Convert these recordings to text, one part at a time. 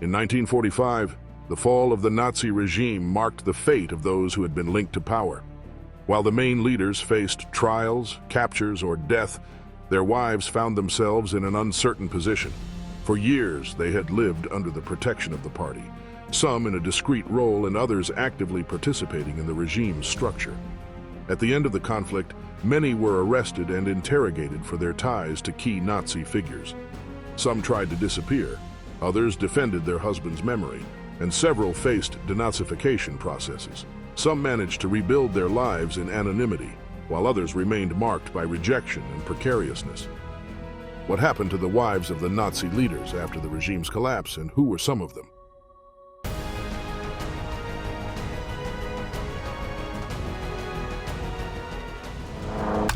In 1945, the fall of the Nazi regime marked the fate of those who had been linked to power. While the main leaders faced trials, captures, or death, their wives found themselves in an uncertain position. For years, they had lived under the protection of the party, some in a discreet role and others actively participating in the regime's structure. At the end of the conflict, many were arrested and interrogated for their ties to key Nazi figures. Some tried to disappear, others defended their husband's memory, and several faced denazification processes. Some managed to rebuild their lives in anonymity, while others remained marked by rejection and precariousness. What happened to the wives of the Nazi leaders after the regime's collapse, and who were some of them?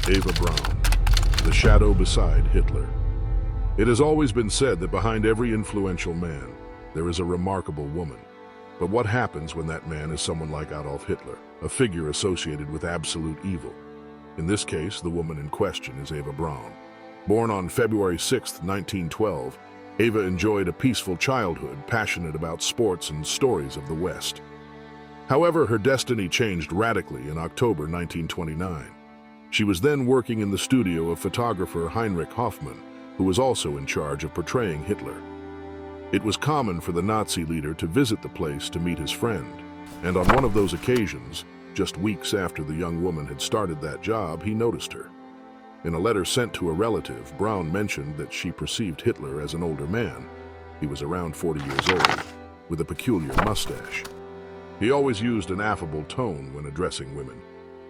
Eva Braun, the shadow beside Hitler. It has always been said that behind every influential man, there is a remarkable woman. But what happens when that man is someone like Adolf Hitler, a figure associated with absolute evil? In this case, the woman in question is Eva Braun. Born on February 6, 1912, Eva enjoyed a peaceful childhood, passionate about sports and stories of the West. However, her destiny changed radically in October 1929. She was then working in the studio of photographer Heinrich Hoffmann, who was also in charge of portraying Hitler. It was common for the Nazi leader to visit the place to meet his friend, and on one of those occasions, just weeks after the young woman had started that job, he noticed her. In a letter sent to a relative, Braun mentioned that she perceived Hitler as an older man. He was around 40 years old, with a peculiar mustache. He always used an affable tone when addressing women,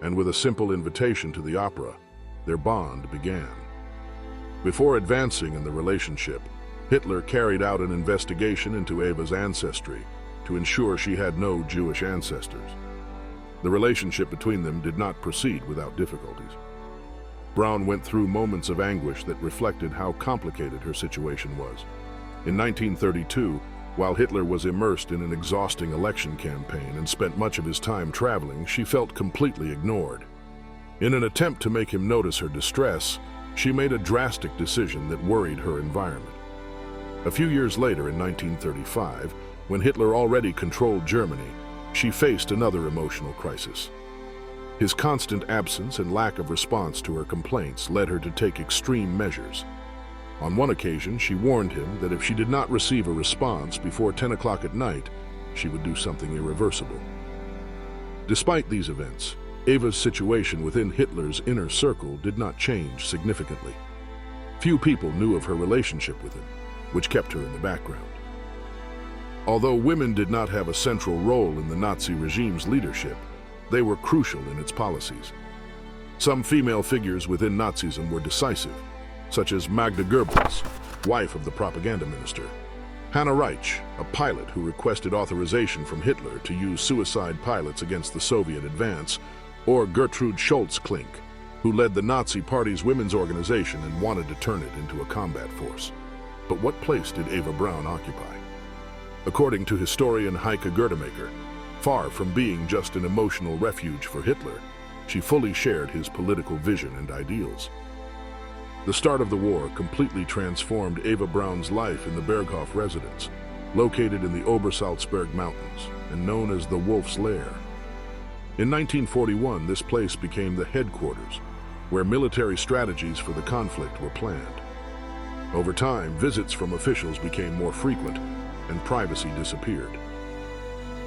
and with a simple invitation to the opera, their bond began. Before advancing in the relationship, Hitler carried out an investigation into Eva's ancestry to ensure she had no Jewish ancestors. The relationship between them did not proceed without difficulties. Braun went through moments of anguish that reflected how complicated her situation was. In 1932, while Hitler was immersed in an exhausting election campaign and spent much of his time traveling, she felt completely ignored. In an attempt to make him notice her distress, she made a drastic decision that worried her environment. A few years later, in 1935, when Hitler already controlled Germany, she faced another emotional crisis. His constant absence and lack of response to her complaints led her to take extreme measures. On one occasion, she warned him that if she did not receive a response before 10 o'clock at night, she would do something irreversible. Despite these events, Eva's situation within Hitler's inner circle did not change significantly. Few people knew of her relationship with him, which kept her in the background. Although women did not have a central role in the Nazi regime's leadership, they were crucial in its policies. Some female figures within Nazism were decisive, such as Magda Goebbels, wife of the propaganda minister, Hannah Reich, a pilot who requested authorization from Hitler to use suicide pilots against the Soviet advance, or Gertrude Scholz-Klink, who led the Nazi Party's women's organization and wanted to turn it into a combat force. But what place did Eva Braun occupy? According to historian Heike Gerdemaker, far from being just an emotional refuge for Hitler, she fully shared his political vision and ideals. The start of the war completely transformed Eva Braun's life in the Berghof residence, located in the Obersalzberg Mountains and known as the Wolf's Lair. In 1941, this place became the headquarters, where military strategies for the conflict were planned. Over time, visits from officials became more frequent, and privacy disappeared.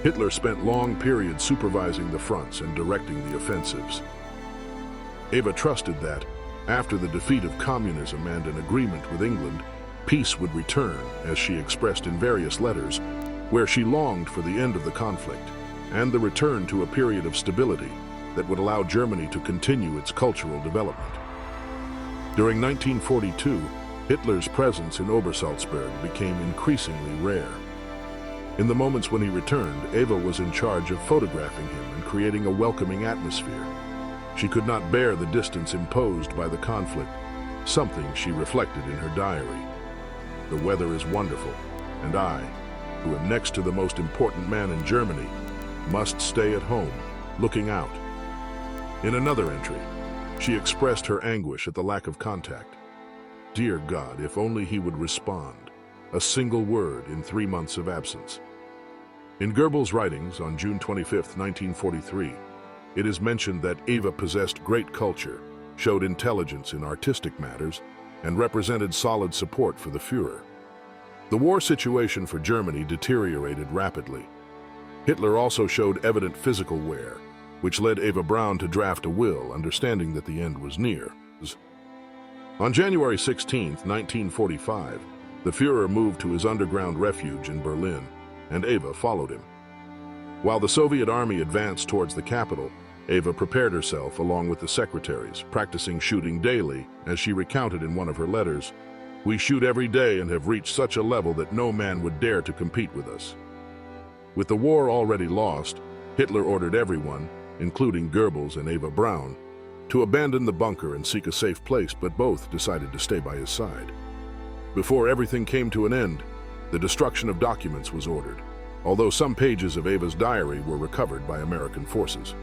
Hitler spent long periods supervising the fronts and directing the offensives. Eva trusted that, after the defeat of communism and an agreement with England, peace would return, as she expressed in various letters, where she longed for the end of the conflict and the return to a period of stability that would allow Germany to continue its cultural development. During 1942, Hitler's presence in Obersalzberg became increasingly rare. In the moments when he returned, Eva was in charge of photographing him and creating a welcoming atmosphere. She could not bear the distance imposed by the conflict, something she reflected in her diary. "The weather is wonderful, and I, who am next to the most important man in Germany, must stay at home, looking out." In another entry, she expressed her anguish at the lack of contact. "Dear God, if only he would respond. a single word in 3 months of absence. In Goebbels' writings on June 25, 1943, it is mentioned that Eva possessed great culture, showed intelligence in artistic matters, and represented solid support for the Führer. The war situation for Germany deteriorated rapidly. Hitler also showed evident physical wear, which led Eva Braun to draft a will, understanding that the end was near. On January 16, 1945, the Führer moved to his underground refuge in Berlin, and Eva followed him. While the Soviet army advanced towards the capital, Eva prepared herself along with the secretaries, practicing shooting daily, as she recounted in one of her letters, "We shoot every day and have reached such a level that no man would dare to compete with us." With the war already lost, Hitler ordered everyone, including Goebbels and Eva Braun, to abandon the bunker and seek a safe place, but both decided to stay by his side. Before everything came to an end, the destruction of documents was ordered, although some pages of Eva's diary were recovered by American forces.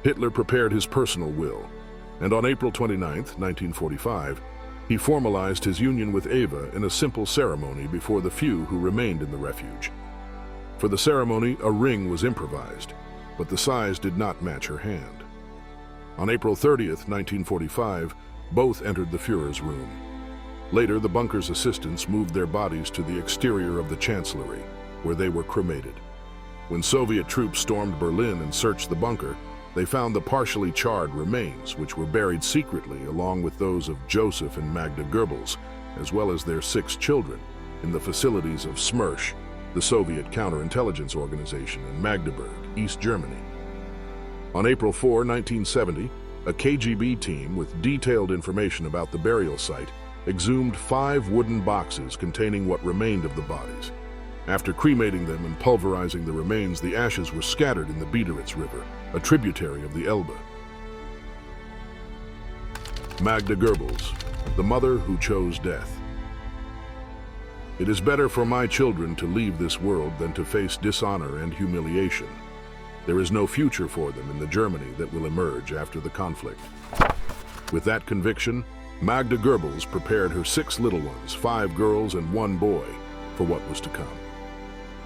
Hitler prepared his personal will, and on April 29, 1945, he formalized his union with Eva in a simple ceremony before the few who remained in the refuge. For the ceremony, a ring was improvised, but the size did not match her hand. On April 30, 1945, both entered the Führer's room. Later, the bunker's assistants moved their bodies to the exterior of the Chancellery, where they were cremated. When Soviet troops stormed Berlin and searched the bunker, they found the partially charred remains, which were buried secretly along with those of Joseph and Magda Goebbels, as well as their 6 children, in the facilities of Smersh, the Soviet counterintelligence organization in Magdeburg, East Germany. On April 4, 1970, a KGB team with detailed information about the burial site exhumed 5 wooden boxes containing what remained of the bodies. After cremating them and pulverizing the remains, the ashes were scattered in the Biederitz River, a tributary of the Elbe. Magda Goebbels, the mother who chose death. It is better for my children to leave this world than to face dishonor and humiliation. There is no future for them in the Germany that will emerge after the conflict. With that conviction, Magda Goebbels prepared her 6 little ones, 5 girls and 1 boy, for what was to come.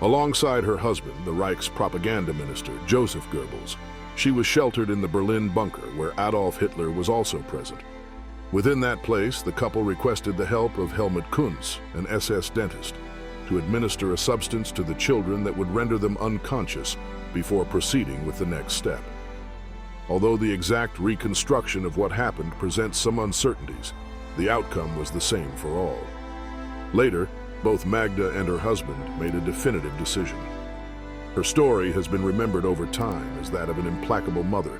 Alongside her husband, the Reich's propaganda minister, Joseph Goebbels, she was sheltered in the Berlin bunker where Adolf Hitler was also present. Within that place, the couple requested the help of Helmut Kunz, an SS dentist, to administer a substance to the children that would render them unconscious before proceeding with the next step. Although the exact reconstruction of what happened presents some uncertainties, the outcome was the same for all. Later, both Magda and her husband made a definitive decision. Her story has been remembered over time as that of an implacable mother,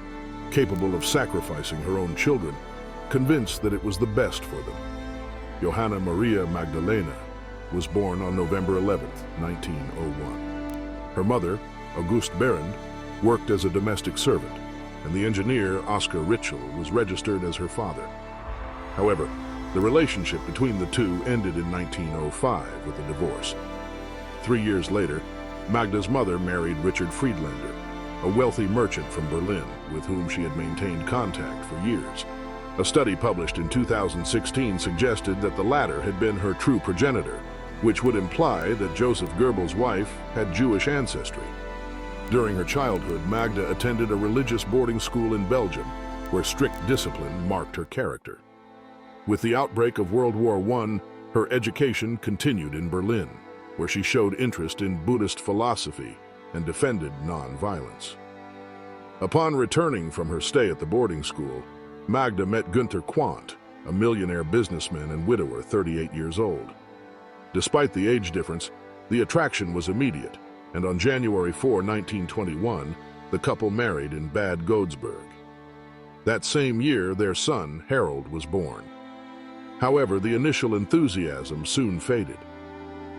capable of sacrificing her own children, convinced that it was the best for them. Johanna Maria Magdalena was born on November 11, 1901. Her mother, August Berend, worked as a domestic servant, and the engineer Oskar Ritschl was registered as her father. However, the relationship between the two ended in 1905 with a divorce. 3 years later, Magda's mother married Richard Friedlander, a wealthy merchant from Berlin with whom she had maintained contact for years. A study published in 2016 suggested that the latter had been her true progenitor, which would imply that Joseph Goebbels' wife had Jewish ancestry. During her childhood, Magda attended a religious boarding school in Belgium, where strict discipline marked her character. With the outbreak of World War I, her education continued in Berlin, where she showed interest in Buddhist philosophy and defended non-violence. Upon returning from her stay at the boarding school, Magda met Günther Quandt, a millionaire businessman and widower, 38 years old. Despite the age difference, the attraction was immediate, and on January 4, 1921, the couple married in Bad Godesberg. That same year, their son, Harold, was born. However, the initial enthusiasm soon faded.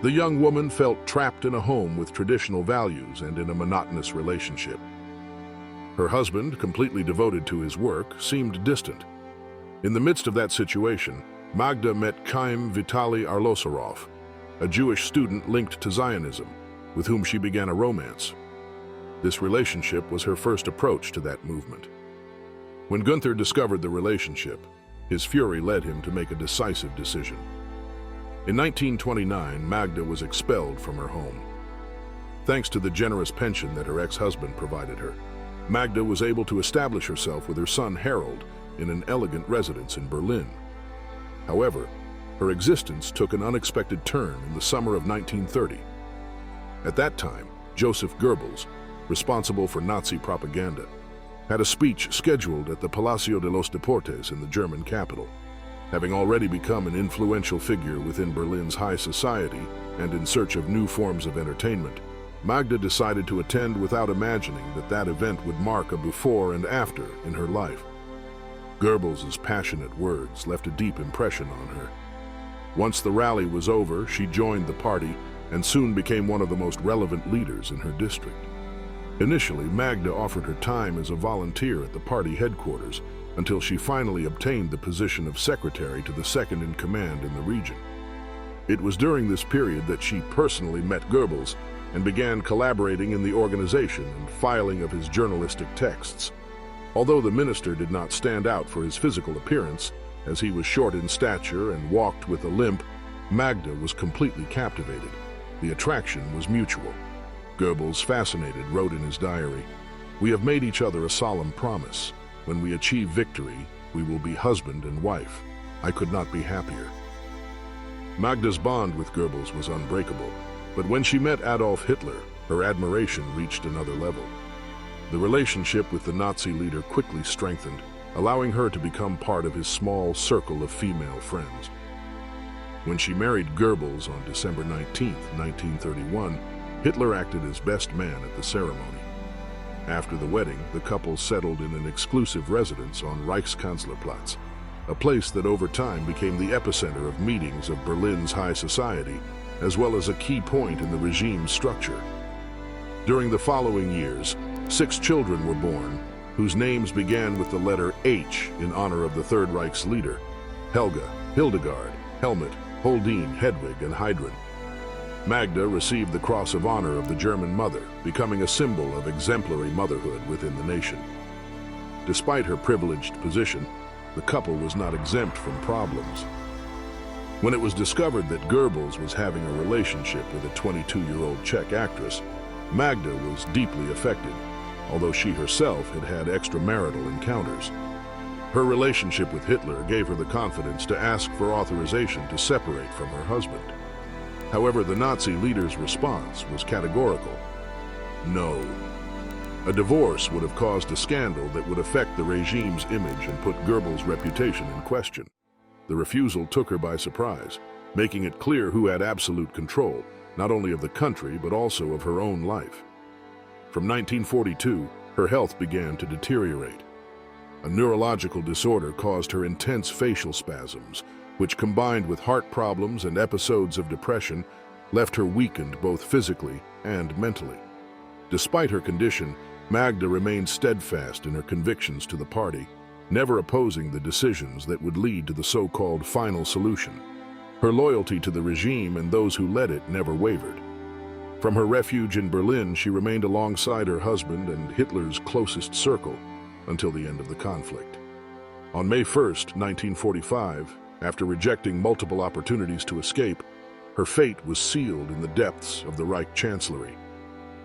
The young woman felt trapped in a home with traditional values and in a monotonous relationship. Her husband, completely devoted to his work, seemed distant. In the midst of that situation, Magda met Chaim Vitali Arlosarov, a Jewish student linked to Zionism, with whom she began a romance. This relationship was her first approach to that movement. When Günther discovered the relationship, his fury led him to make a decisive decision. In 1929, Magda was expelled from her home. Thanks to the generous pension that her ex-husband provided her, Magda was able to establish herself with her son Harold in an elegant residence in Berlin. However, her existence took an unexpected turn in the summer of 1930. At that time, Joseph Goebbels, responsible for Nazi propaganda, had a speech scheduled at the Palacio de los Deportes in the German capital. Having already become an influential figure within Berlin's high society and in search of new forms of entertainment, Magda decided to attend without imagining that that event would mark a before and after in her life. Goebbels' passionate words left a deep impression on her. Once the rally was over, she joined the party and soon became one of the most relevant leaders in her district. Initially, Magda offered her time as a volunteer at the party headquarters until she finally obtained the position of secretary to the second-in-command in the region. It was during this period that she personally met Goebbels and began collaborating in the organization and filing of his journalistic texts. Although the minister did not stand out for his physical appearance, as he was short in stature and walked with a limp, Magda was completely captivated. The attraction was mutual. Goebbels, fascinated, wrote in his diary, "We have made each other a solemn promise. When we achieve victory, we will be husband and wife. I could not be happier." Magda's bond with Goebbels was unbreakable, but when she met Adolf Hitler, her admiration reached another level. The relationship with the Nazi leader quickly strengthened, allowing her to become part of his small circle of female friends. When she married Goebbels on December 19, 1931, Hitler acted as best man at the ceremony. After the wedding, the couple settled in an exclusive residence on Reichskanzlerplatz, a place that over time became the epicenter of meetings of Berlin's high society, as well as a key point in the regime's structure. During the following years, 6 children were born, whose names began with the letter H in honor of the Third Reich's leader: Helga, Hildegard, Helmut, Holdine, Hedwig, and Heidrun. Magda received the Cross of Honor of the German Mother, becoming a symbol of exemplary motherhood within the nation. Despite her privileged position, the couple was not exempt from problems. When it was discovered that Goebbels was having a relationship with a 22-year-old Czech actress, Magda was deeply affected, although she herself had had extramarital encounters. Her relationship with Hitler gave her the confidence to ask for authorization to separate from her husband. However, the Nazi leader's response was categorical: no. A divorce would have caused a scandal that would affect the regime's image and put Goebbels' reputation in question. The refusal took her by surprise, making it clear who had absolute control, not only of the country but also of her own life. From 1942, her health began to deteriorate. A neurological disorder caused her intense facial spasms, which combined with heart problems and episodes of depression, left her weakened both physically and mentally. Despite her condition, Magda remained steadfast in her convictions to the party, never opposing the decisions that would lead to the so-called final solution. Her loyalty to the regime and those who led it never wavered. From her refuge in Berlin, she remained alongside her husband and Hitler's closest circle until the end of the conflict. On May 1, 1945, after rejecting multiple opportunities to escape, her fate was sealed in the depths of the Reich Chancellery.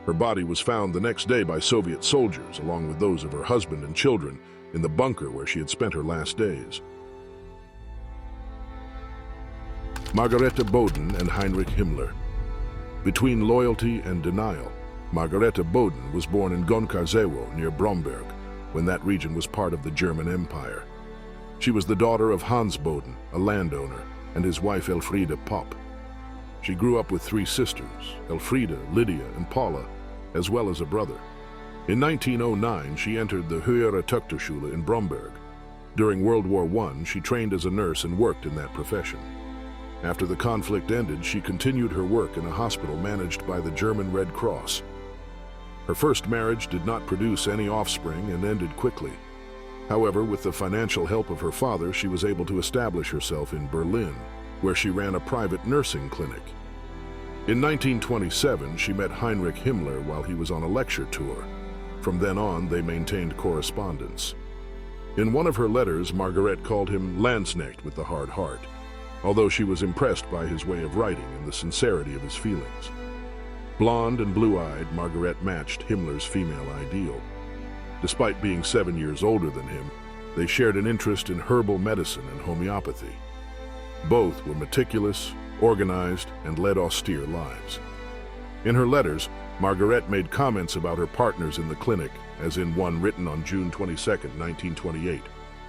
Her body was found the next day by Soviet soldiers, along with those of her husband and children, in the bunker where she had spent her last days. Margarete Boden and Heinrich Himmler. Between loyalty and denial, Margarete Boden was born in Gonkarzewo near Bromberg, when that region was part of the German Empire. She was the daughter of Hans Boden, a landowner, and his wife Elfriede Popp. She grew up with 3 sisters, Elfriede, Lydia, and Paula, as well as a brother. In 1909, she entered the Höhere Töchterschule in Bromberg. During World War I, she trained as a nurse and worked in that profession. After the conflict ended, she continued her work in a hospital managed by the German Red Cross. Her first marriage did not produce any offspring and ended quickly. However, with the financial help of her father, she was able to establish herself in Berlin, where she ran a private nursing clinic. In 1927, she met Heinrich Himmler while he was on a lecture tour. From then on, they maintained correspondence. In one of her letters, Margaret called him Landsknecht with the hard heart. although she was impressed by his way of writing and the sincerity of his feelings. Blonde and blue-eyed, Margaret matched Himmler's female ideal. Despite being 7 years older than him, they shared an interest in herbal medicine and homeopathy. Both were meticulous, organized, and led austere lives. In her letters, Margaret made comments about her partners in the clinic, as in one written on June 22, 1928,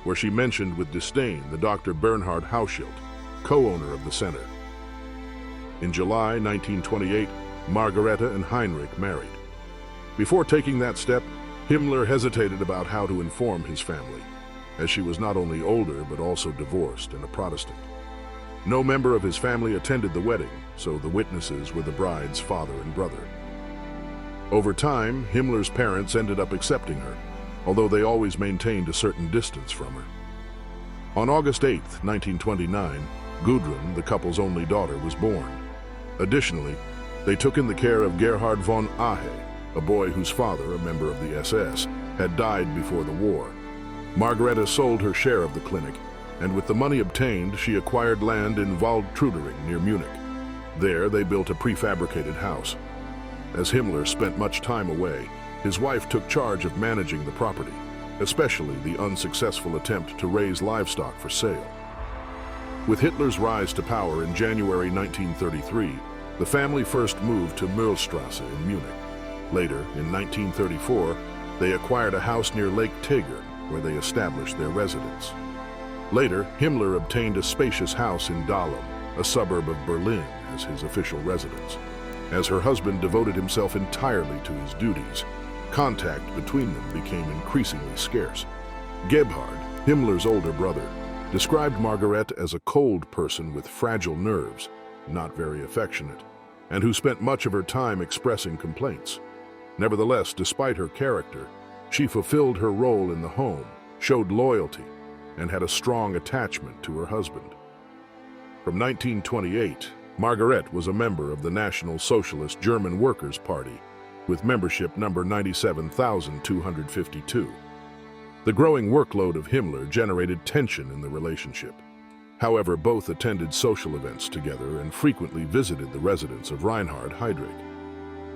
where she mentioned with disdain the Dr. Bernhard Hauschild, co-owner of the center. In July 1928, Margareta and Heinrich married. Before taking that step, Himmler hesitated about how to inform his family, as she was not only older but also divorced and a Protestant. No member of his family attended the wedding, so the witnesses were the bride's father and brother. Over time, Himmler's parents ended up accepting her, although they always maintained a certain distance from her. On August 8, 1929, Gudrun, the couple's only daughter, was born. Additionally, they took in the care of Gerhard von Ahe, a boy whose father, a member of the SS, had died before the war. Margareta sold her share of the clinic, and with the money obtained, she acquired land in Waldtrudering near Munich. There, they built a prefabricated house. As Himmler spent much time away, his wife took charge of managing the property, especially the unsuccessful attempt to raise livestock for sale. With Hitler's rise to power in January 1933, the family first moved to Mühlstrasse in Munich. Later, in 1934, they acquired a house near Lake Tegern, where they established their residence. Later, Himmler obtained a spacious house in Dahlem, a suburb of Berlin, as his official residence. As her husband devoted himself entirely to his duties, contact between them became increasingly scarce. Gebhard, Himmler's older brother, described Margaret as a cold person with fragile nerves, not very affectionate, and who spent much of her time expressing complaints. Nevertheless, despite her character, she fulfilled her role in the home, showed loyalty, and had a strong attachment to her husband. From 1928, Margaret was a member of the National Socialist German Workers' Party, with membership number 97,252. The growing workload of Himmler generated tension in the relationship. However, both attended social events together and frequently visited the residence of Reinhard Heydrich.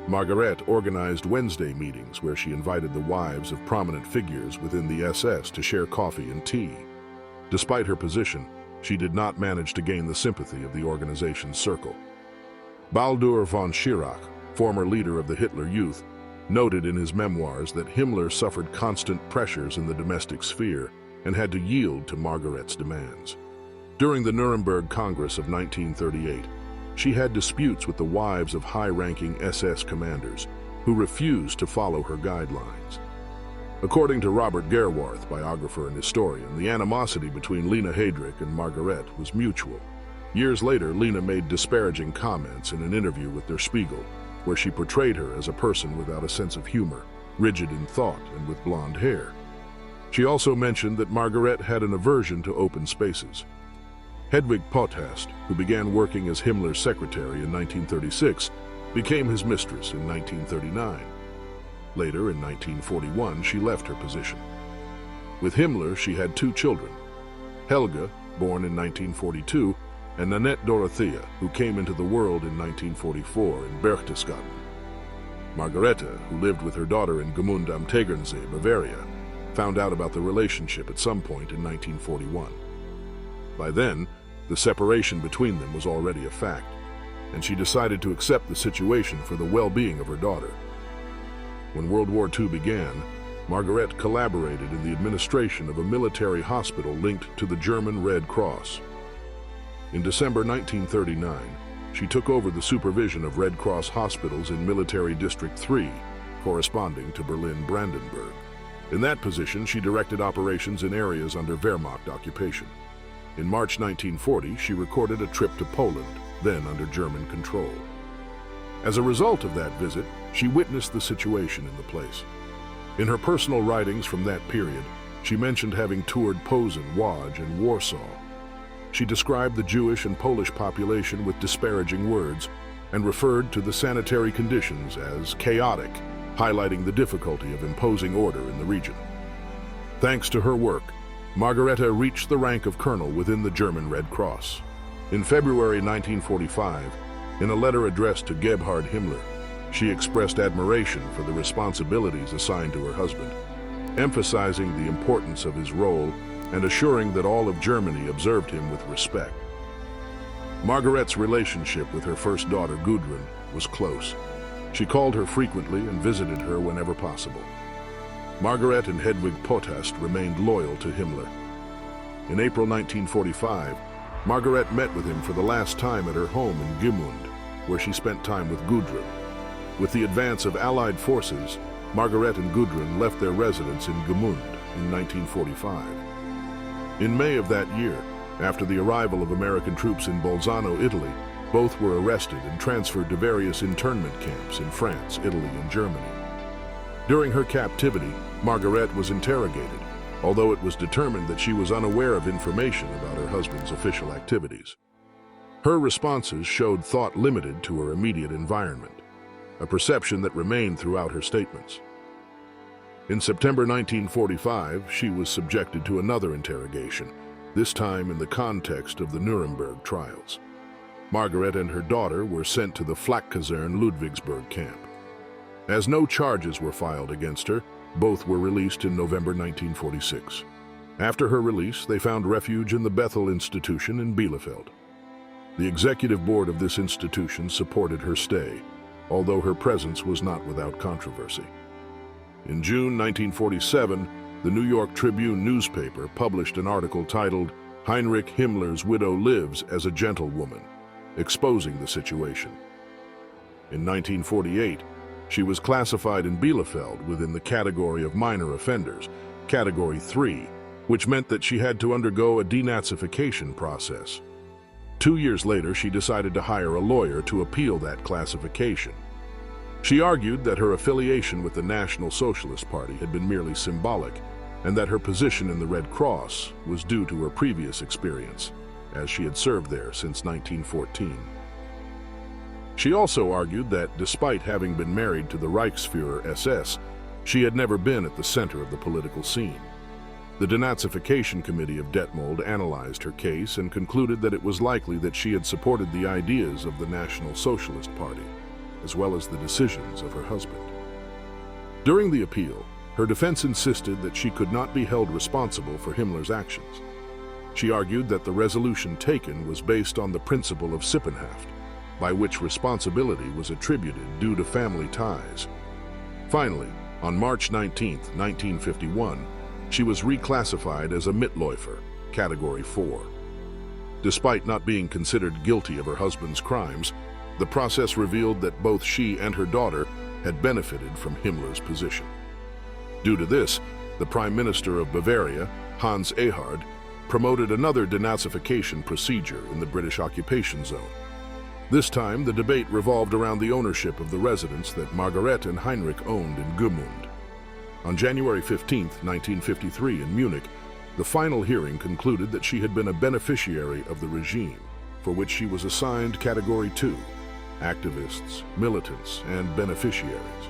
Margaret organized Wednesday meetings where she invited the wives of prominent figures within the SS to share coffee and tea. Despite her position, she did not manage to gain the sympathy of the organization's circle. Baldur von Schirach, former leader of the Hitler Youth, noted in his memoirs that Himmler suffered constant pressures in the domestic sphere and had to yield to Margaret's demands. During the Nuremberg Congress of 1938, she had disputes with the wives of high-ranking SS commanders who refused to follow her guidelines. According to Robert Gerwarth, biographer and historian, the animosity between Lena Heydrich and Margaret was mutual. Years later, Lena made disparaging comments in an interview with Der Spiegel, where she portrayed her as a person without a sense of humor, rigid in thought, and with blonde hair. She also mentioned that Margaret had an aversion to open spaces. Hedwig Potthast, who began working as Himmler's secretary in 1936, became his mistress in 1939. Later, in 1941, she left her position. With Himmler, she had 2 children, Helga, born in 1942, and Nanette Dorothea, who came into the world in 1944 in Berchtesgaden. Margareta, who lived with her daughter in Gmund am Tegernsee, Bavaria, found out about the relationship at some point in 1941. By then, the separation between them was already a fact, and she decided to accept the situation for the well-being of her daughter. When World War II began, Margaret collaborated in the administration of a military hospital linked to the German Red Cross. In December 1939, she took over the supervision of Red Cross hospitals in Military District 3, corresponding to Berlin-Brandenburg. In that position, she directed operations in areas under Wehrmacht occupation. In March 1940, she recorded a trip to Poland, then under German control. As a result of that visit, she witnessed the situation in the place. In her personal writings from that period, she mentioned having toured Posen, Łódź, and Warsaw. She described the Jewish and Polish population with disparaging words and referred to the sanitary conditions as chaotic, highlighting the difficulty of imposing order in the region. Thanks to her work, Margareta reached the rank of colonel within the German Red Cross. In February 1945, in a letter addressed to Gebhard Himmler, she expressed admiration for the responsibilities assigned to her husband, emphasizing the importance of his role and assuring that all of Germany observed him with respect. Margaret's relationship with her first daughter, Gudrun, was close. She called her frequently and visited her whenever possible. Margaret and Hedwig Potast remained loyal to Himmler. In April 1945, Margaret met with him for the last time at her home in Gmund, where she spent time with Gudrun. With the advance of Allied forces, Margaret and Gudrun left their residence in Gmund in 1945. In May of that year, after the arrival of American troops in Bolzano, Italy, both were arrested and transferred to various internment camps in France, Italy, and Germany. During her captivity, Margaret was interrogated, although it was determined that she was unaware of information about her husband's official activities. Her responses showed thought limited to her immediate environment, a perception that remained throughout her statements. In September 1945, she was subjected to another interrogation, this time in the context of the Nuremberg trials. Margaret and her daughter were sent to the Flakkaserne Ludwigsburg camp. As no charges were filed against her, both were released in November 1946. After her release, they found refuge in the Bethel Institution in Bielefeld. The executive board of this institution supported her stay, although her presence was not without controversy. In June 1947, the New York Tribune newspaper published an article titled "Heinrich Himmler's Widow Lives as a Gentlewoman," exposing the situation. In 1948, she was classified in Bielefeld within the category of minor offenders, Category 3, which meant that she had to undergo a denazification process. 2 years later, she decided to hire a lawyer to appeal that classification. She argued that her affiliation with the National Socialist Party had been merely symbolic, and that her position in the Red Cross was due to her previous experience, as she had served there since 1914. She also argued that, despite having been married to the Reichsfuhrer SS, she had never been at the center of the political scene. The Denazification Committee of Detmold analyzed her case and concluded that it was likely that she had supported the ideas of the National Socialist Party, as well as the decisions of her husband. During the appeal, her defense insisted that she could not be held responsible for Himmler's actions. She argued that the resolution taken was based on the principle of Sippenhaft, by which responsibility was attributed due to family ties. Finally, on March 19, 1951, she was reclassified as a Mitläufer, Category 4. Despite not being considered guilty of her husband's crimes, the process revealed that both she and her daughter had benefited from Himmler's position. Due to this, the Prime Minister of Bavaria, Hans Ehard, promoted another denazification procedure in the British occupation zone. This time, the debate revolved around the ownership of the residence that Margaret and Heinrich owned in Gmund. On January 15, 1953, in Munich, the final hearing concluded that she had been a beneficiary of the regime, for which she was assigned Category 2, activists, militants, and beneficiaries.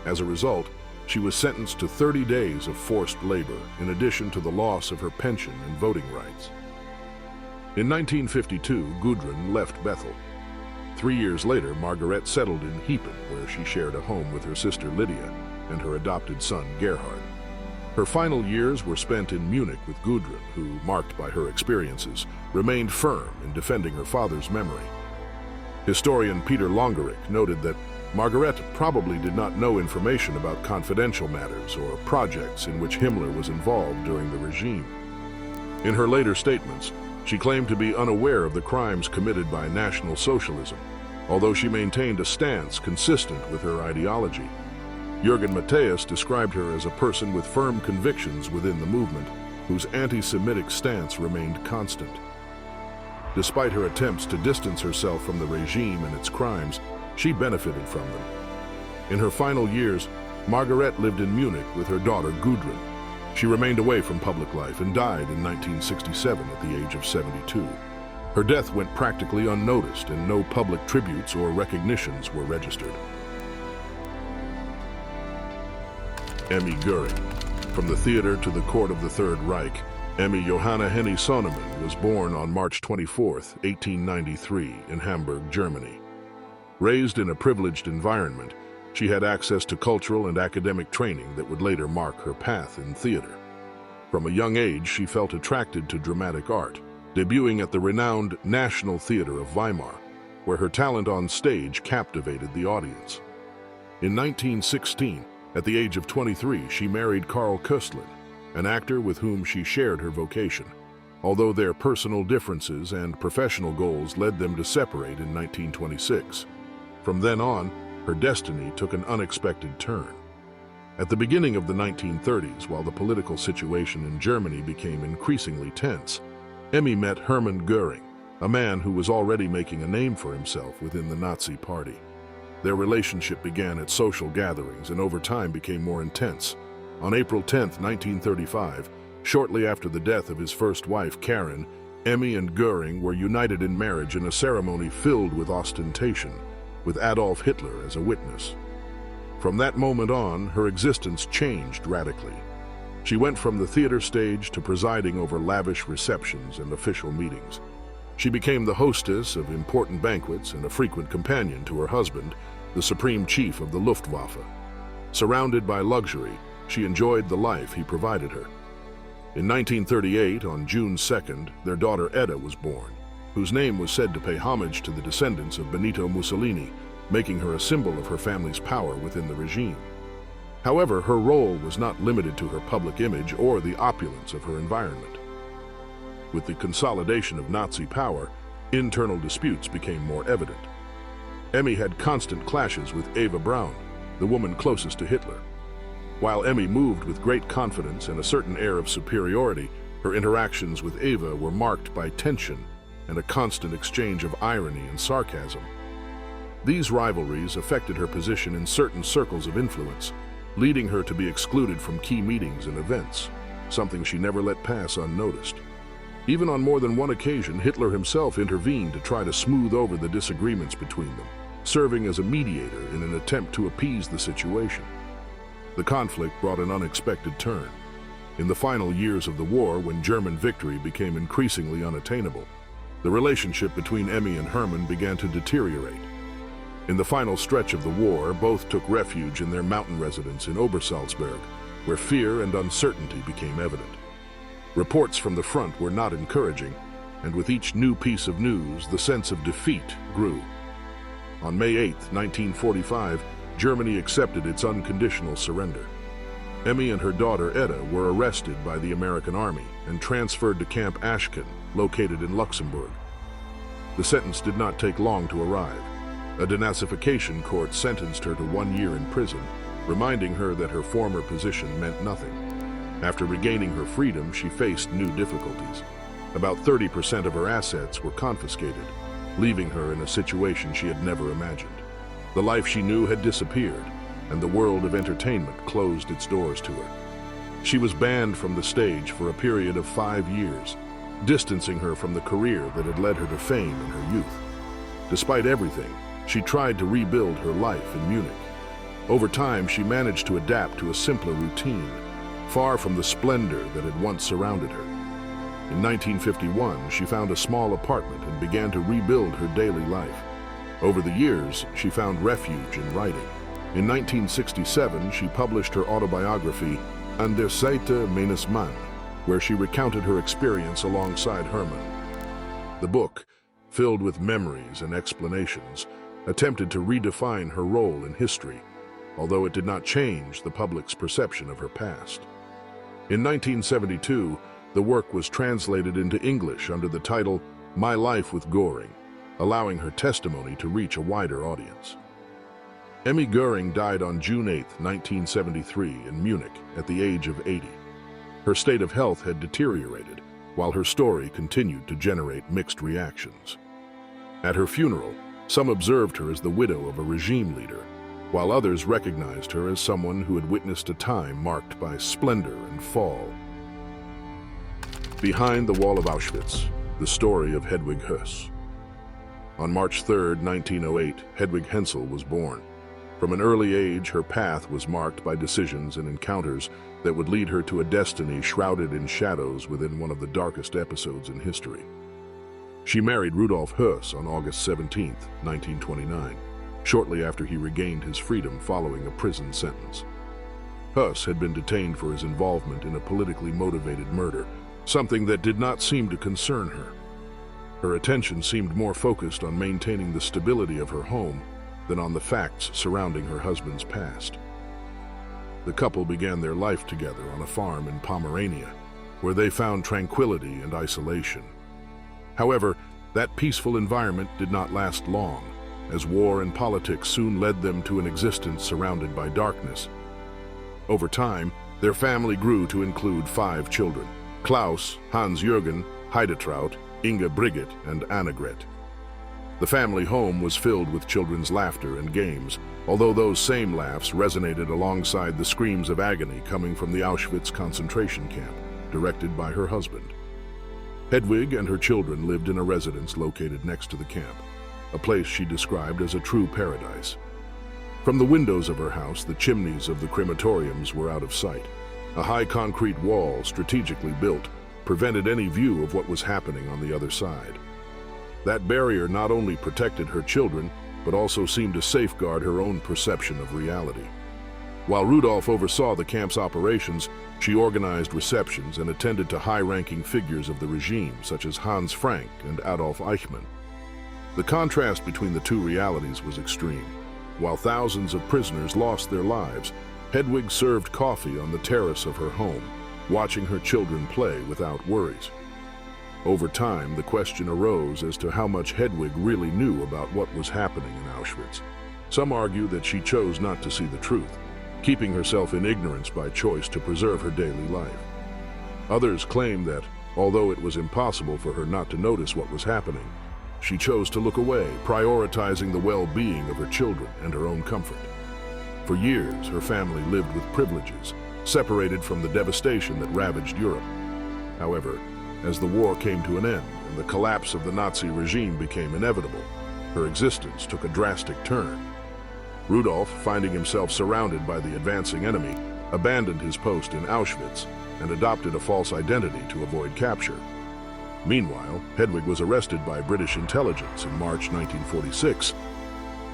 As a result, she was sentenced to 30 days of forced labor, in addition to the loss of her pension and voting rights. In 1952, Gudrun left Bethel. 3 years later, Margaret settled in Hepen, where she shared a home with her sister Lydia and her adopted son Gerhard. Her final years were spent in Munich with Gudrun, who, marked by her experiences, remained firm in defending her father's memory. Historian Peter Longerich noted that Margaret probably did not know information about confidential matters or projects in which Himmler was involved during the regime. In her later statements, she claimed to be unaware of the crimes committed by National Socialism, although she maintained a stance consistent with her ideology. Jürgen Matthias described her as a person with firm convictions within the movement, whose anti-Semitic stance remained constant. Despite her attempts to distance herself from the regime and its crimes, she benefited from them. In her final years, Margaret lived in Munich with her daughter Gudrun. She remained away from public life and died in 1967 at the age of 72. Her death went practically unnoticed, and no public tributes or recognitions were registered. Emmy Goering. From the theater to the court of the Third Reich, Emmy Johanna Henny Sonnemann was born on March 24, 1893, in Hamburg, Germany. Raised in a privileged environment, she had access to cultural and academic training that would later mark her path in theater. From a young age, she felt attracted to dramatic art, debuting at the renowned National Theater of Weimar, where her talent on stage captivated the audience. In 1916, at the age of 23, she married Karl Köstlin, an actor with whom she shared her vocation, although their personal differences and professional goals led them to separate in 1926. From then on, her destiny took an unexpected turn. At the beginning of the 1930s, while the political situation in Germany became increasingly tense, Emmy met Hermann Göring, a man who was already making a name for himself within the Nazi Party. Their relationship began at social gatherings and over time became more intense. On April 10, 1935, shortly after the death of his first wife, Karen, Emmy and Göring were united in marriage in a ceremony filled with ostentation, with Adolf Hitler as a witness. From that moment on, her existence changed radically. She went from the theater stage to presiding over lavish receptions and official meetings. She became the hostess of important banquets and a frequent companion to her husband, the Supreme Chief of the Luftwaffe. Surrounded by luxury, she enjoyed the life he provided her. In 1938, on June 2nd, their daughter Edda was born, whose name was said to pay homage to the descendants of Benito Mussolini, making her a symbol of her family's power within the regime. However, her role was not limited to her public image or the opulence of her environment. With the consolidation of Nazi power, internal disputes became more evident. Emmy had constant clashes with Eva Braun, the woman closest to Hitler. While Emmy moved with great confidence and a certain air of superiority, her interactions with Eva were marked by tension and a constant exchange of irony and sarcasm. These rivalries affected her position in certain circles of influence, leading her to be excluded from key meetings and events, something she never let pass unnoticed. Even on more than one occasion, Hitler himself intervened to try to smooth over the disagreements between them, serving as a mediator in an attempt to appease the situation. The conflict brought an unexpected turn. In the final years of the war, when German victory became increasingly unattainable, the relationship between Emmy and Hermann began to deteriorate. In the final stretch of the war, both took refuge in their mountain residence in Obersalzberg, where fear and uncertainty became evident. Reports from the front were not encouraging, and with each new piece of news, the sense of defeat grew. On May 8, 1945, Germany accepted its unconditional surrender. Emmy and her daughter Edda were arrested by the American Army and transferred to Camp Ashken, located in Luxembourg. The sentence did not take long to arrive. A denazification court sentenced her to 1 year in prison, reminding her that her former position meant nothing. After regaining her freedom, she faced new difficulties. About 30% of her assets were confiscated, leaving her in a situation she had never imagined. The life she knew had disappeared, and the world of entertainment closed its doors to her. She was banned from the stage for a period of 5 years, distancing her from the career that had led her to fame in her youth. Despite everything, she tried to rebuild her life in Munich. Over time, she managed to adapt to a simpler routine, far from the splendor that had once surrounded her. In 1951, she found a small apartment and began to rebuild her daily life. Over the years, she found refuge in writing. In 1967, she published her autobiography, An der Seite meines Mann, where she recounted her experience alongside Hermann. The book, filled with memories and explanations, attempted to redefine her role in history, although it did not change the public's perception of her past. In 1972, the work was translated into English under the title My Life with Göring, allowing her testimony to reach a wider audience. Emmy Göring died on June 8, 1973, in Munich at the age of 80. Her state of health had deteriorated, while her story continued to generate mixed reactions. At her funeral, some observed her as the widow of a regime leader, while others recognized her as someone who had witnessed a time marked by splendor and fall. Behind the Wall of Auschwitz, the story of Hedwig Höss. On March 3, 1908, Hedwig Hensel was born. From an early age, her path was marked by decisions and encounters that would lead her to a destiny shrouded in shadows within one of the darkest episodes in history. She married Rudolf Höss on August 17, 1929, shortly after he regained his freedom following a prison sentence. Höss had been detained for his involvement in a politically motivated murder, something that did not seem to concern her. Her attention seemed more focused on maintaining the stability of her home than on the facts surrounding her husband's past. The couple began their life together on a farm in Pomerania, where they found tranquility and isolation. However, that peaceful environment did not last long, as war and politics soon led them to an existence surrounded by darkness. Over time, their family grew to include 5 children: Klaus, Hans-Jürgen, Heidetraut, Inga Brigitte, and Annegret. The family home was filled with children's laughter and games, although those same laughs resonated alongside the screams of agony coming from the Auschwitz concentration camp, directed by her husband. Hedwig and her children lived in a residence located next to the camp, a place she described as a true paradise. From the windows of her house, the chimneys of the crematoriums were out of sight. A high concrete wall, strategically built, prevented any view of what was happening on the other side. That barrier not only protected her children, but also seemed to safeguard her own perception of reality. While Rudolf oversaw the camp's operations, she organized receptions and attended to high-ranking figures of the regime, such as Hans Frank and Adolf Eichmann. The contrast between the two realities was extreme. While thousands of prisoners lost their lives, Hedwig served coffee on the terrace of her home, watching her children play without worries. Over time, the question arose as to how much Hedwig really knew about what was happening in Auschwitz. Some argue that she chose not to see the truth, keeping herself in ignorance by choice to preserve her daily life. Others claim that, although it was impossible for her not to notice what was happening, she chose to look away, prioritizing the well-being of her children and her own comfort. For years, her family lived with privileges, separated from the devastation that ravaged Europe. However, as the war came to an end and the collapse of the Nazi regime became inevitable, her existence took a drastic turn. Rudolf, finding himself surrounded by the advancing enemy, abandoned his post in Auschwitz and adopted a false identity to avoid capture. Meanwhile, Hedwig was arrested by British intelligence in March 1946.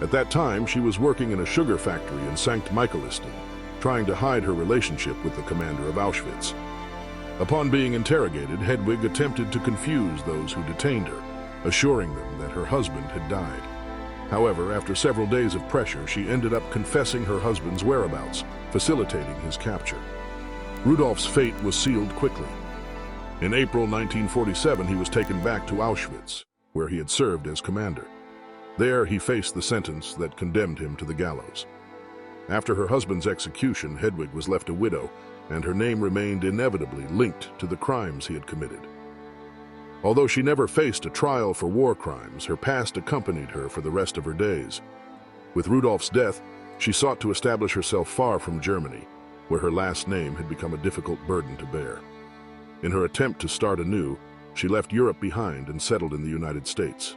At that time, she was working in a sugar factory in St. Michaelistan, trying to hide her relationship with the commander of Auschwitz. Upon being interrogated, Hedwig attempted to confuse those who detained her, assuring them that her husband had died. However, after several days of pressure, she ended up confessing her husband's whereabouts, facilitating his capture. Rudolf's fate was sealed quickly. In April 1947, he was taken back to Auschwitz, where he had served as commander. There, he faced the sentence that condemned him to the gallows. After her husband's execution, Hedwig was left a widow, and her name remained inevitably linked to the crimes he had committed. Although she never faced a trial for war crimes, her past accompanied her for the rest of her days. With Rudolf's death, she sought to establish herself far from Germany, where her last name had become a difficult burden to bear. In her attempt to start anew, she left Europe behind and settled in the United States.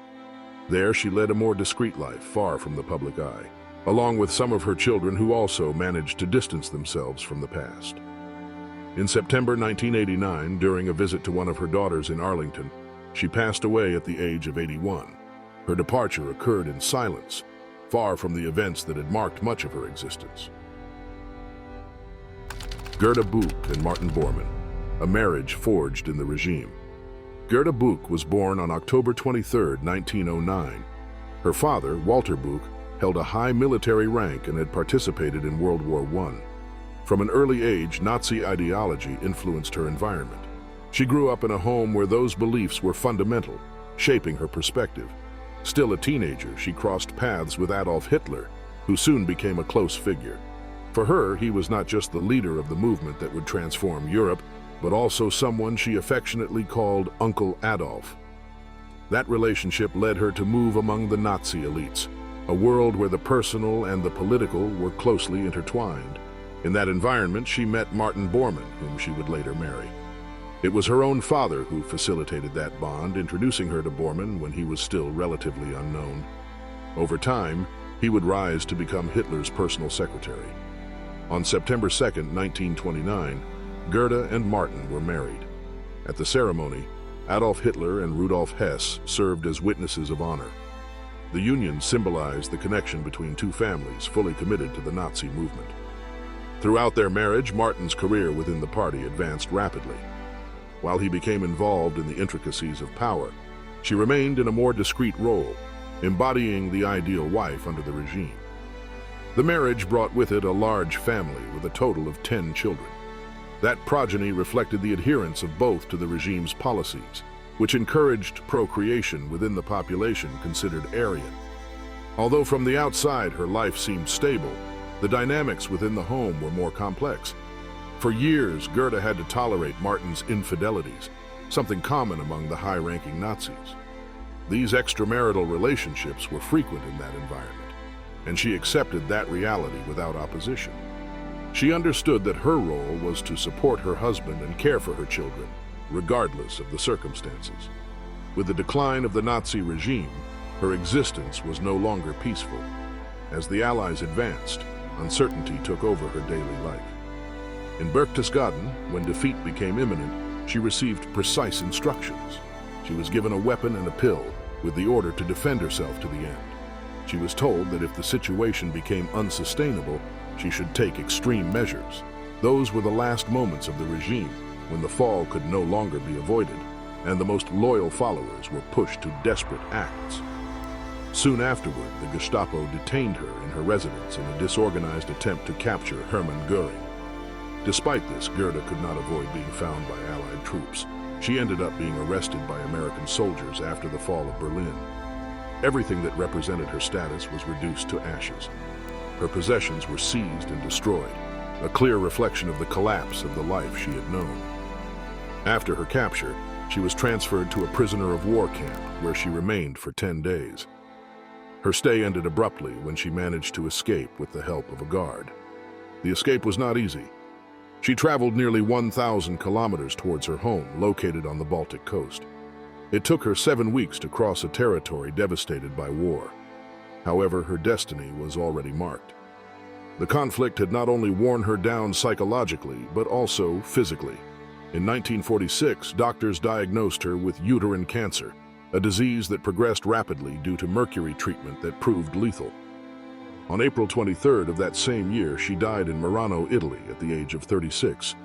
There, she led a more discreet life, far from the public eye, along with some of her children who also managed to distance themselves from the past. In September 1989, during a visit to one of her daughters in Arlington, she passed away at the age of 81. Her departure occurred in silence, far from the events that had marked much of her existence. Gerda Buch and Martin Bormann, a marriage forged in the regime. Gerda Buch was born on October 23, 1909. Her father, Walter Buch, held a high military rank and had participated in World War I. From an early age, Nazi ideology influenced her environment. She grew up in a home where those beliefs were fundamental, shaping her perspective. Still a teenager, she crossed paths with Adolf Hitler, who soon became a close figure. For her, he was not just the leader of the movement that would transform Europe, but also someone she affectionately called Uncle Adolf. That relationship led her to move among the Nazi elites, a world where the personal and the political were closely intertwined. In that environment, she met Martin Bormann, whom she would later marry. It was her own father who facilitated that bond, introducing her to Bormann when he was still relatively unknown. Over time, He would rise to become Hitler's personal secretary. On September 2, 1929, Gerda and Martin were married. At the ceremony, Adolf Hitler and Rudolf Hess served as witnesses of honor. The union symbolized the connection between two families fully committed to the Nazi movement. Throughout their marriage, Martin's career within the party advanced rapidly. While he became involved in the intricacies of power, she remained in a more discreet role, embodying the ideal wife under the regime. The marriage brought with it a large family with a total of 10 children. That progeny reflected the adherence of both to the regime's policies, which encouraged procreation within the population considered Aryan. Although from the outside her life seemed stable, the dynamics within the home were more complex. For years, Gerda had to tolerate Martin's infidelities, something common among the high-ranking Nazis. These extramarital relationships were frequent in that environment, and she accepted that reality without opposition. She understood that her role was to support her husband and care for her children, regardless of the circumstances. With the decline of the Nazi regime, her existence was no longer peaceful. As the Allies advanced, uncertainty took over her daily life. In Berchtesgaden, when defeat became imminent, she received precise instructions. She was given a weapon and a pill, with the order to defend herself to the end. She was told that if the situation became unsustainable, she should take extreme measures. Those were the last moments of the regime, when the fall could no longer be avoided, and the most loyal followers were pushed to desperate acts. Soon afterward, the Gestapo detained her in her residence in a disorganized attempt to capture Hermann Göring. Despite this, Gerda could not avoid being found by Allied troops. She ended up being arrested by American soldiers after the fall of Berlin. Everything that represented her status was reduced to ashes. Her possessions were seized and destroyed, a clear reflection of the collapse of the life she had known. After her capture, she was transferred to a prisoner of war camp where she remained for 10 days. Her stay ended abruptly when she managed to escape with the help of a guard. The escape was not easy. She traveled nearly 1,000 kilometers towards her home, located on the Baltic coast. It took her 7 weeks to cross a territory devastated by war. However, her destiny was already marked. The conflict had not only worn her down psychologically, but also physically. In 1946, doctors diagnosed her with uterine cancer, a disease that progressed rapidly due to mercury treatment that proved lethal. On April 23rd of that same year, she died in Murano, Italy, at the age of 36.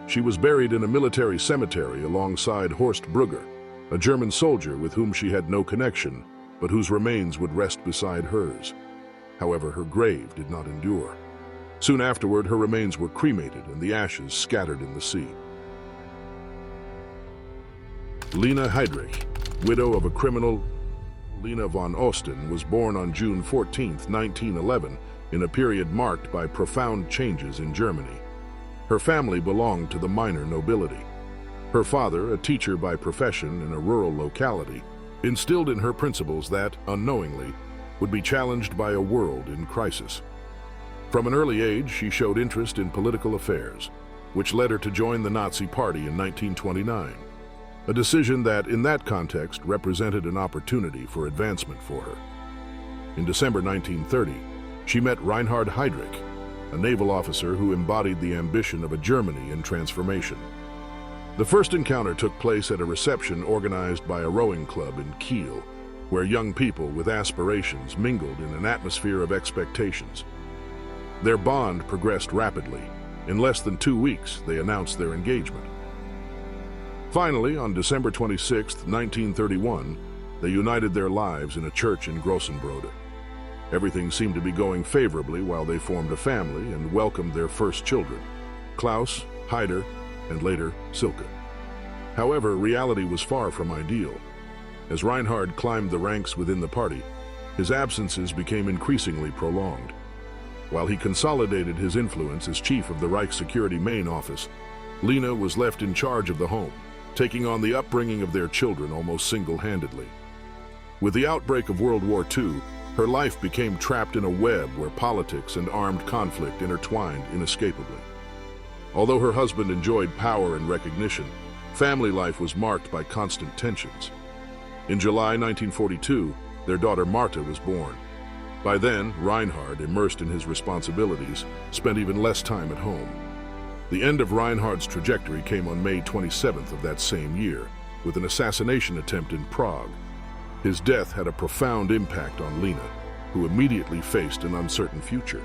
She was buried in a military cemetery alongside Horst Brugger, a German soldier with whom she had no connection, but whose remains would rest beside hers. However, her grave did not endure. Soon afterward, her remains were cremated and the ashes scattered in the sea. Lena Heydrich, widow of a criminal, Lena von Osten, was born on June 14, 1911, in a period marked by profound changes in Germany. Her family belonged to the minor nobility. Her father, a teacher by profession in a rural locality, instilled in her principles that, unknowingly, would be challenged by a world in crisis. From an early age, she showed interest in political affairs, which led her to join the Nazi Party in 1929. A decision that, in that context, represented an opportunity for advancement for her. In December 1930, she met Reinhard Heydrich, a naval officer who embodied the ambition of a Germany in transformation. The first encounter took place at a reception organized by a rowing club in Kiel, where young people with aspirations mingled in an atmosphere of expectations. Their bond progressed rapidly. In less than 2 weeks, they announced their engagement. Finally, on December 26, 1931, they united their lives in a church in Grossenbrode. Everything seemed to be going favorably while they formed a family and welcomed their first children, Klaus, Heider, and later Silke. However, reality was far from ideal. As Reinhard climbed the ranks within the party, his absences became increasingly prolonged. While he consolidated his influence as chief of the Reich Security Main Office, Lena was left in charge of the home, taking on the upbringing of their children almost single-handedly. With the outbreak of World War II, her life became trapped in a web where politics and armed conflict intertwined inescapably. Although her husband enjoyed power and recognition, family life was marked by constant tensions. In July 1942, their daughter Marta was born. By then, Reinhard, immersed in his responsibilities, spent even less time at home. The end of Reinhard's trajectory came on May 27th of that same year, with an assassination attempt in Prague. His death had a profound impact on Lena, who immediately faced an uncertain future.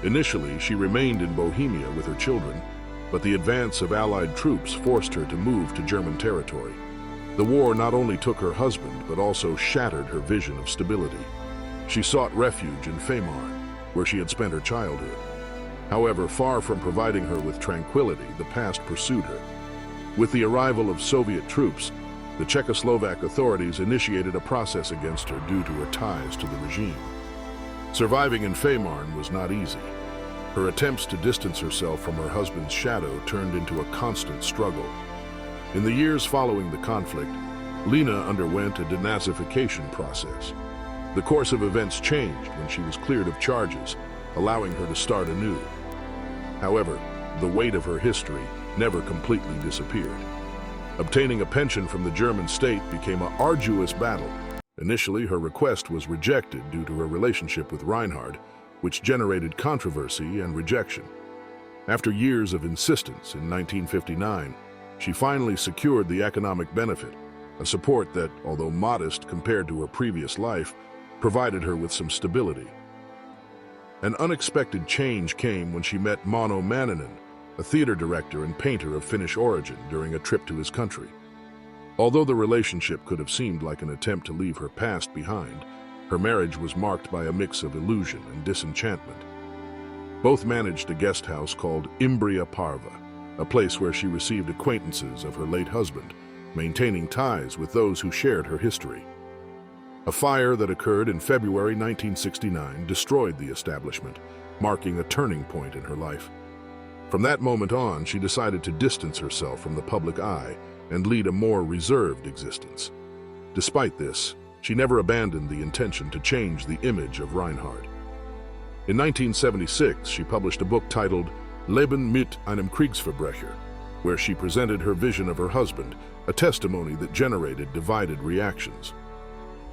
Initially, she remained in Bohemia with her children, but the advance of Allied troops forced her to move to German territory. The war not only took her husband, but also shattered her vision of stability. She sought refuge in Fehmarn, where she had spent her childhood. However, far from providing her with tranquility, the past pursued her. With the arrival of Soviet troops, the Czechoslovak authorities initiated a process against her due to her ties to the regime. Surviving in Fehmarn was not easy. Her attempts to distance herself from her husband's shadow turned into a constant struggle. In the years following the conflict, Lena underwent a denazification process. The course of events changed when she was cleared of charges, allowing her to start anew. However, the weight of her history never completely disappeared. Obtaining a pension from the German state became an arduous battle. Initially, her request was rejected due to her relationship with Reinhard, which generated controversy and rejection. After years of insistence in 1959, she finally secured the economic benefit, a support that, although modest compared to her previous life, provided her with some stability. An unexpected change came when she met Mauno Manninen, a theater director and painter of Finnish origin, during a trip to his country. Although the relationship could have seemed like an attempt to leave her past behind, her marriage was marked by a mix of illusion and disenchantment. Both managed a guest house called Imbria Parva, a place where she received acquaintances of her late husband, maintaining ties with those who shared her history. A fire that occurred in February 1969 destroyed the establishment, marking a turning point in her life. From that moment on, she decided to distance herself from the public eye and lead a more reserved existence. Despite this, she never abandoned the intention to change the image of Reinhard. In 1976, she published a book titled Leben mit einem Kriegsverbrecher, where she presented her vision of her husband, a testimony that generated divided reactions.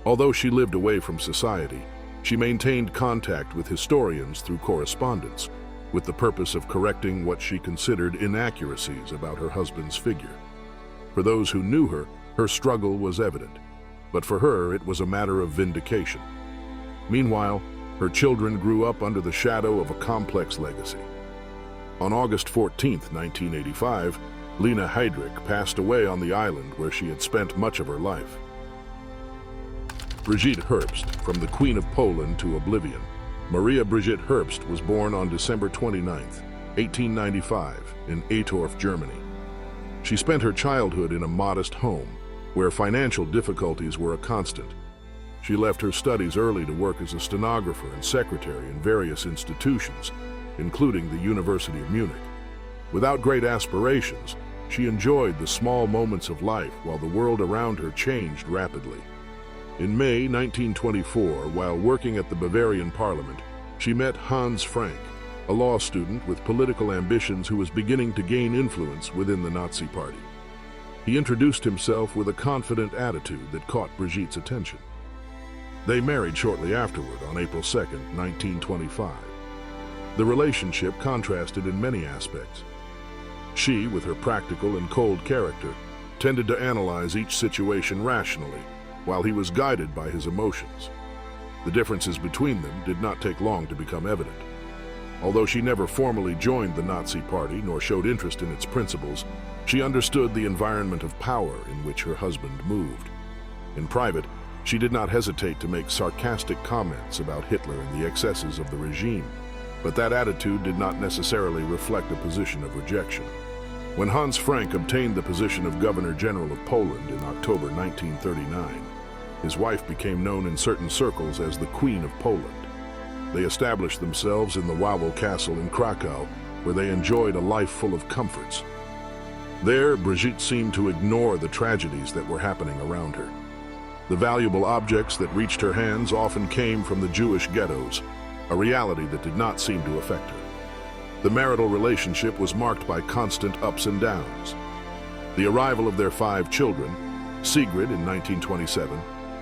Although she lived away from society, she maintained contact with historians through correspondence, with the purpose of correcting what she considered inaccuracies about her husband's figure. For those who knew her, her struggle was evident, but for her it was a matter of vindication. Meanwhile, her children grew up under the shadow of a complex legacy. On August 14, 1985, Lena Heydrich passed away on the island where she had spent much of her life. Brigitte Herbst, from the Queen of Poland to oblivion. Maria Brigitte Herbst was born on December 29, 1895, in Eitorf, Germany. She spent her childhood in a modest home, where financial difficulties were a constant. She left her studies early to work as a stenographer and secretary in various institutions, including the University of Munich. Without great aspirations, she enjoyed the small moments of life while the world around her changed rapidly. In May 1924, while working at the Bavarian Parliament, she met Hans Frank, a law student with political ambitions who was beginning to gain influence within the Nazi Party. He introduced himself with a confident attitude that caught Brigitte's attention. They married shortly afterward on April 2, 1925. The relationship contrasted in many aspects. She, with her practical and cold character, tended to analyze each situation rationally, while he was guided by his emotions. The differences between them did not take long to become evident. Although she never formally joined the Nazi Party nor showed interest in its principles, she understood the environment of power in which her husband moved. In private, she did not hesitate to make sarcastic comments about Hitler and the excesses of the regime, but that attitude did not necessarily reflect a position of rejection. When Hans Frank obtained the position of Governor General of Poland in October 1939, his wife became known in certain circles as the Queen of Poland. They established themselves in the Wawel Castle in Krakow, where they enjoyed a life full of comforts. There, Brigitte seemed to ignore the tragedies that were happening around her. The valuable objects that reached her hands often came from the Jewish ghettos, a reality that did not seem to affect her. The marital relationship was marked by constant ups and downs. The arrival of their 5 children, Sigrid in 1927,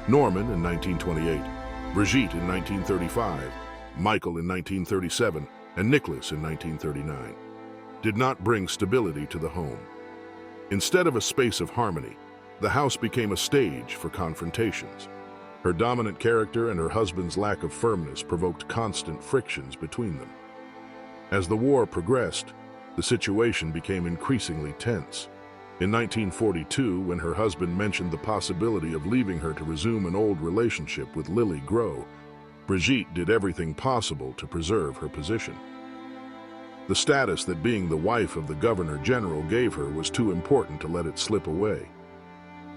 Norman in 1928, Brigitte in 1935, Michael in 1937, and Nicholas in 1939, did not bring stability to the home. Instead of a space of harmony, the house became a stage for confrontations. Her dominant character and her husband's lack of firmness provoked constant frictions between them. As the war progressed, the situation became increasingly tense. In 1942, when her husband mentioned the possibility of leaving her to resume an old relationship with Lily Groh, Brigitte did everything possible to preserve her position. The status that being the wife of the Governor General gave her was too important to let it slip away.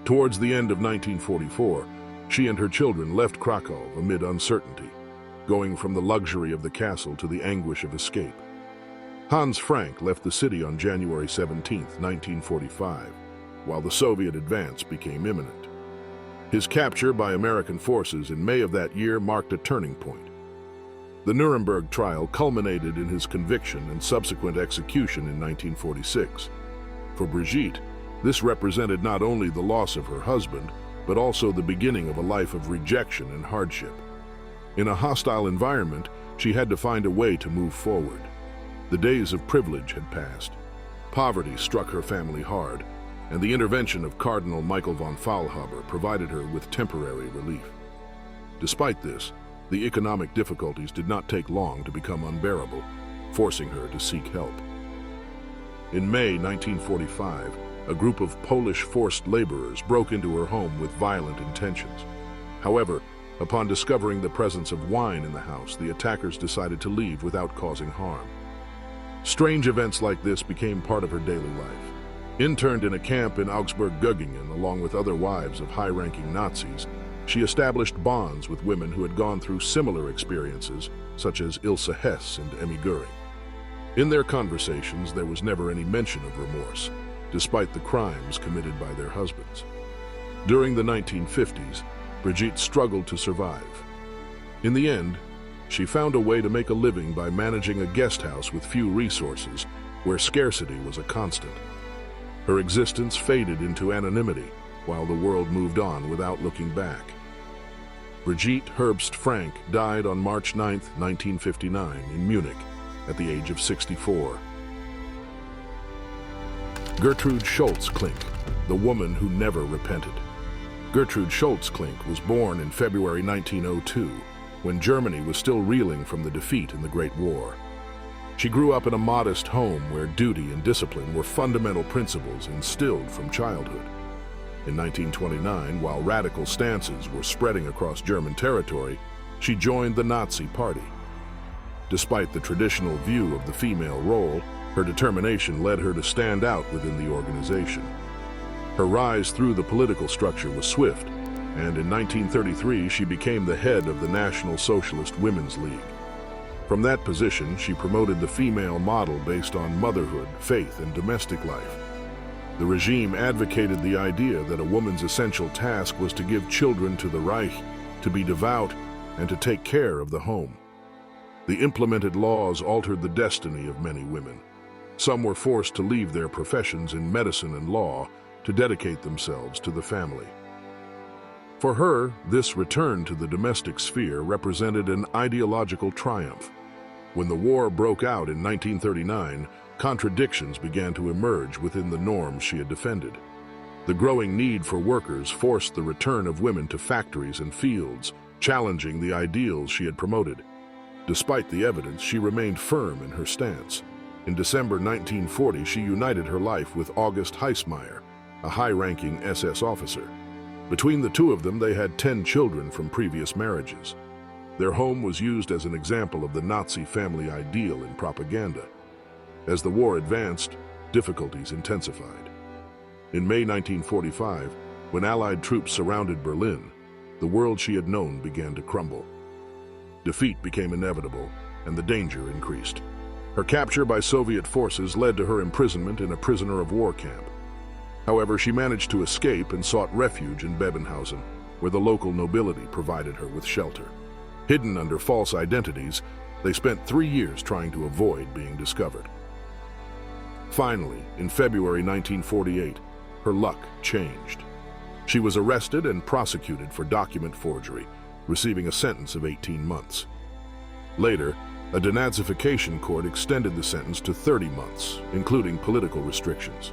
Towards the end of 1944, she and her children left Krakow amid uncertainty, going from the luxury of the castle to the anguish of escape. Hans Frank left the city on January 17, 1945, while the Soviet advance became imminent. His capture by American forces in May of that year marked a turning point. The Nuremberg trial culminated in his conviction and subsequent execution in 1946. For Brigitte, this represented not only the loss of her husband, but also the beginning of a life of rejection and hardship. In a hostile environment, she had to find a way to move forward. The days of privilege had passed. Poverty struck her family hard, and the intervention of Cardinal Michael von Faulhaber provided her with temporary relief. Despite this, the economic difficulties did not take long to become unbearable, forcing her to seek help. In May 1945, a group of Polish forced laborers broke into her home with violent intentions. However, upon discovering the presence of wine in the house, the attackers decided to leave without causing harm. Strange events like this became part of her daily life. Interned in a camp in Augsburg-Göggingen along with other wives of high-ranking Nazis, she established bonds with women who had gone through similar experiences, such as Ilse Hess and Emmy Goering. In their conversations, there was never any mention of remorse, despite the crimes committed by their husbands. During the 1950s, Brigitte struggled to survive. In the end, she found a way to make a living by managing a guest house with few resources, where scarcity was a constant. Her existence faded into anonymity, while the world moved on without looking back. Brigitte Herbst Frank died on March 9, 1959, in Munich, at the age of 64. Gertrude Schultz Klink, the woman who never repented. Gertrude Schultz Klink was born in February 1902, when Germany was still reeling from the defeat in the Great War. She grew up in a modest home where duty and discipline were fundamental principles instilled from childhood. In 1929, while radical stances were spreading across German territory, she joined the Nazi Party. Despite the traditional view of the female role, her determination led her to stand out within the organization. Her rise through the political structure was swift, and in 1933 she became the head of the National Socialist Women's League. From that position, she promoted the female model based on motherhood, faith, and domestic life. The regime advocated the idea that a woman's essential task was to give children to the Reich, to be devout, and to take care of the home. The implemented laws altered the destiny of many women. Some were forced to leave their professions in medicine and law to dedicate themselves to the family. For her, this return to the domestic sphere represented an ideological triumph. When the war broke out in 1939, contradictions began to emerge within the norms she had defended. The growing need for workers forced the return of women to factories and fields, challenging the ideals she had promoted. Despite the evidence, she remained firm in her stance. In December 1940, she united her life with August Heismeyer, a high-ranking SS officer. Between the two of them, they had 10 children from previous marriages. Their home was used as an example of the Nazi family ideal in propaganda. As the war advanced, difficulties intensified. In May 1945, when Allied troops surrounded Berlin, the world she had known began to crumble. Defeat became inevitable, and the danger increased. Her capture by Soviet forces led to her imprisonment in a prisoner of war camp. However, she managed to escape and sought refuge in Bebenhausen, where the local nobility provided her with shelter. Hidden under false identities, they spent 3 years trying to avoid being discovered. Finally, in February 1948, her luck changed. She was arrested and prosecuted for document forgery, receiving a sentence of 18 months. Later, a denazification court extended the sentence to 30 months, including political restrictions.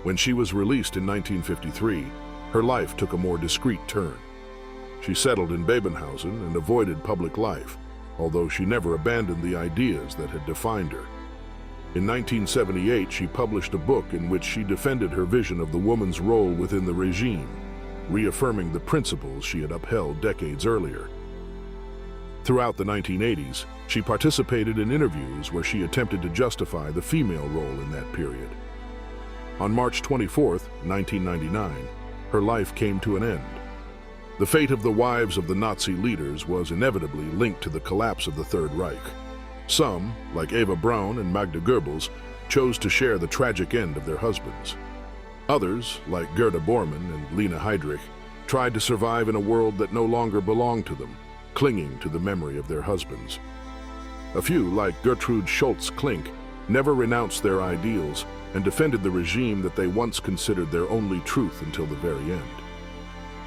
When she was released in 1953, her life took a more discreet turn. She settled in Babenhausen and avoided public life, although she never abandoned the ideas that had defined her. In 1978, she published a book in which she defended her vision of the woman's role within the regime, reaffirming the principles she had upheld decades earlier. Throughout the 1980s, she participated in interviews where she attempted to justify the female role in that period. On March 24, 1999, her life came to an end. The fate of the wives of the Nazi leaders was inevitably linked to the collapse of the Third Reich. Some, like Eva Braun and Magda Goebbels, chose to share the tragic end of their husbands. Others, like Gerda Bormann and Lena Heydrich, tried to survive in a world that no longer belonged to them, clinging to the memory of their husbands. A few, like Gertrude Schultz-Klink, never renounced their ideals and defended the regime that they once considered their only truth until the very end.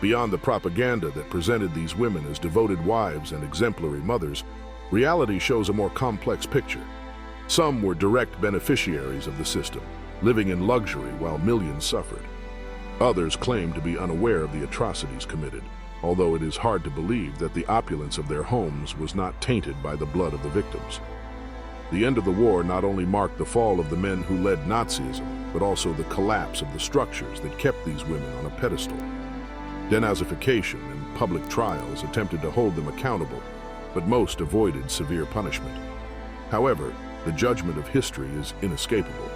Beyond the propaganda that presented these women as devoted wives and exemplary mothers, reality shows a more complex picture. Some were direct beneficiaries of the system, living in luxury while millions suffered. Others claimed to be unaware of the atrocities committed, although it is hard to believe that the opulence of their homes was not tainted by the blood of the victims. The end of the war not only marked the fall of the men who led Nazism, but also the collapse of the structures that kept these women on a pedestal. Denazification and public trials attempted to hold them accountable, but most avoided severe punishment. However, the judgment of history is inescapable.